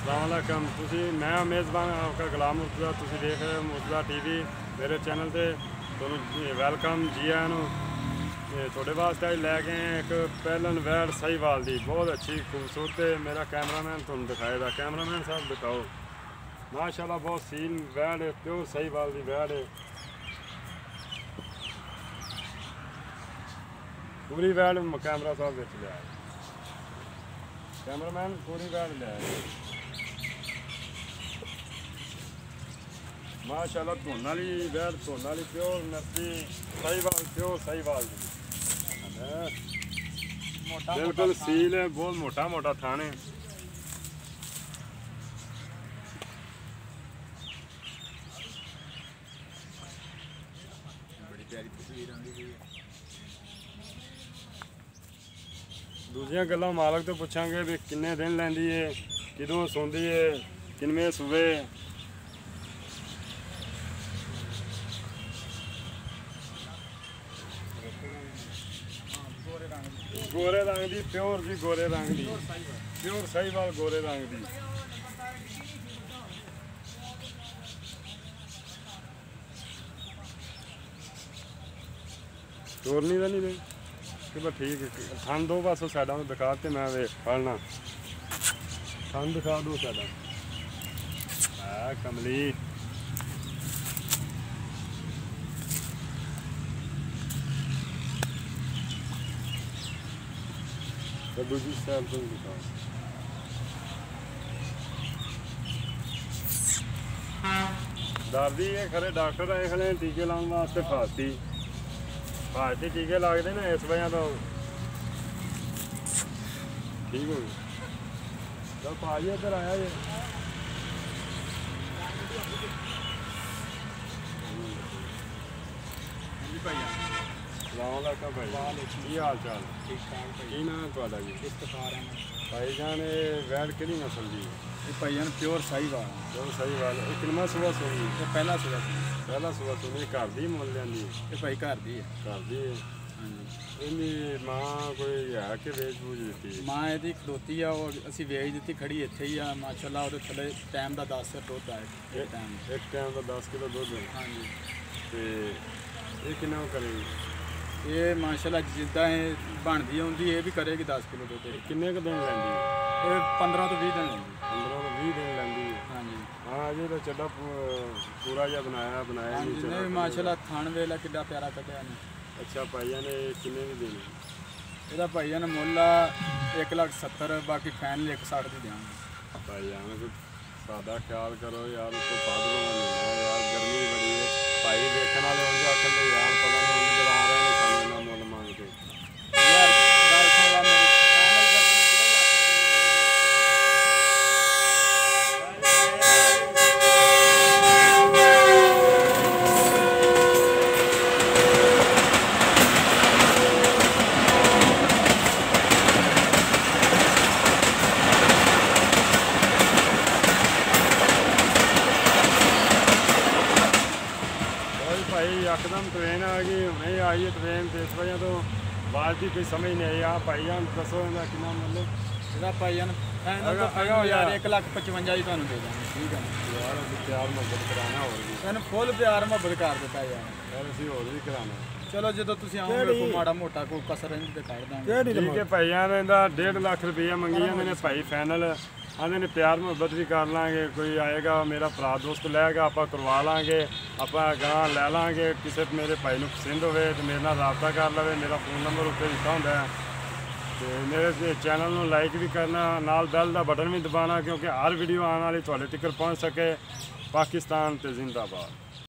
अस्सलामुअलैकुम मैं मेज़बान आपका गुलाम मुर्तज़ा तुसी देख रहे हो मुर्तज़ा टीवी मेरे चैनल से वैलकम जी आया थोड़े वास्ते अज लै गए एक पैलन वैड साहिवाल दी बहुत अच्छी खूबसूरत है। मेरा कैमरामैन तुम दिखाएगा, कैमरामैन साहब दिखाओ। माशाल्लाह बहुत सील वैड है, प्योर साहिवाल दी वैड है, पूरी वैड कैमरा साहब बिच लिया, कैमरामैन पूरी वैड लिया माशाल्लाह। धुन वाली वैड, धुन वाली प्योर नस्ली साहिवाल, प्योर साहिवाल दी बिल्कुल सील है, बहुत मोटा मोटा थान है। बड़ी प्यारी तस्वीर आंदी है। दूसरियां गल्लां मालक तो पुछांगे भी किन्ने दिन लैंदी है, किदों सोंदी है, किनवें सूबे। गोरे रंग दी प्योर जी, गोरे रंग दी प्योर साहिवाल गोरे रंग दी। चोरनी तो नहीं दे कि बस ठीक है। थन दो बस साइडा में दिखा ते मैं वे फड़ना, थन दिखा दो साइडा। कमली तो दूसरी साइड तो दिखाओ। डरदी है खरे डॉक्टर आए खड़े टीके लाने वास्ते, फास्टी टीके लगते ना इस वजह तो ठीक हो गई। चल भाजी इधर आया जी। सलामुअलैकुम भाई, की हाल चाल? ठीक ठाक भाई। की नाम है जी? इफ्तिखार अहमद भाई जान वैड कि नस्ल की? ये भाईजान प्योर साहिवाल, प्योर साहिवाल। कितना सुबह सोनी? ये पहला सुबह पहला सुबह सोनी घर दी मुल लियांदी? ये भाई घर दी है। घर दी है। हाँ जी। इहदी मां कोई है कि वेच बूझ दी? मां ਇਹਦੀ ਖਲੋਤੀ ਆ, ਉਹ ਅਸੀਂ ਵੇਚ ਦਿੱਤੀ, ਖੜੀ ਇੱਥੇ ਹੀ ਆ ਮਾਸ਼ਾਅੱਲਾ। ਉਹਦੇ ਥੱਲੇ ਟਾਈਮ ਦਾ 10 ਦੁੱਧ ਆ एक टाइम का 10 किलो दूध है। हाँ जी। तो ये कितना करेगी? ਇਹ ਮਾਸ਼ਾਅੱਲਾ ਜਿੱਦਾਂ ਇਹ ਬਣਦੀ ਆਉਂਦੀ ਇਹ ਵੀ ਕਰੇਗੀ 10 ਕਿਲੋ ਦੁੱਧ। किन्ने क दिन लैंदी? ਇਹ 15 ਤੋਂ 20 ਦਿਨ ਲੈਂਦੀ। 15 ਤੋਂ 20 दिन लैंदी है। हाँ जी। हाँ अजे तो चड्डा पूरा जिहा बनाया हाँ जी। नहीं माशाअल्लाह थान वेला किड्डा प्यारा कड्ढिਆ ने। अच्छा भाईया ने किन्ने भी देने? ਇਹਦਾ ਭਾਈਆਂ ਨੇ ਮੁੱਲ 1,70,000, ਬਾਕੀ ਫਾਈਨਲ 1,60 ਦੀ ਦਿਆਂਗੇ। भाईया ने कुछ सादा ख्याल करो यार, उसको पादरों में मिलना यार, गर्मी बड़ी है। भाई देखने वाले होंगे आखिर तो यार पता नहीं होंगे बता रहे हैं सामने ना मुल मांग के यार गल सुन ला मेरी, फाइनल करना 2 भाई यकदम ट्रेन आ गई, हुणे आई है ट्रेन, तो इस वजह तो बात की कोई समझ नहीं आई। आप भाई जान दसो इहदा कितना मुल? ਇਹਦਾ ਭਾਈਆਂ ਨੇ ਫਾਈਨਲ ਤਾਂ ਯਾਰ 1,55,000 ਦੀ ਤੁਹਾਨੂੰ ਦੇ ਦਾਂਗੇ। ਠੀਕ ਹੈ यार अभी प्यार मोहब्बत कराना और भी ਤੈਨੂੰ ਫੁੱਲ ਪਿਆਰ ਮੁਹੱਬਤ ਕਰ ਦਿੱਤਾ ਯਾਰ। यार अभी और भी कराना। ਚਲੋ ਜਦੋਂ ਤੁਸੀਂ ਆਓਗੇ ਕੋਈ ਮਾੜਾ ਮੋਟਾ ਕੋਈ ਕਸਰ ਇੰਜ ਤੇ ਕੱਢ ਦਾਂਗੇ। ठीक है भाईया ने इहदा 1.5 लाख रुपया मंगी जाते ने भाई फाइनल आते ने, प्यार मुहब्बत भी कर लाँगे। कोई आएगा मेरा भरा दोस्त लैगा आप करवा लाँगे, आप गां लै लाँगे। किसी मेरे भाई को पसंद होवे तो मेरे नाल राबता कर लवे, मेरा फोन नंबर उत्ते लिखा होंदा है। तो मेरे चैनल को लाइक भी करना, नाल बैल का बटन भी दबाना, क्योंकि हर वीडियो आने वाली तुहाडे तक पहुँच सके। पाकिस्तान ते जिंदाबाद।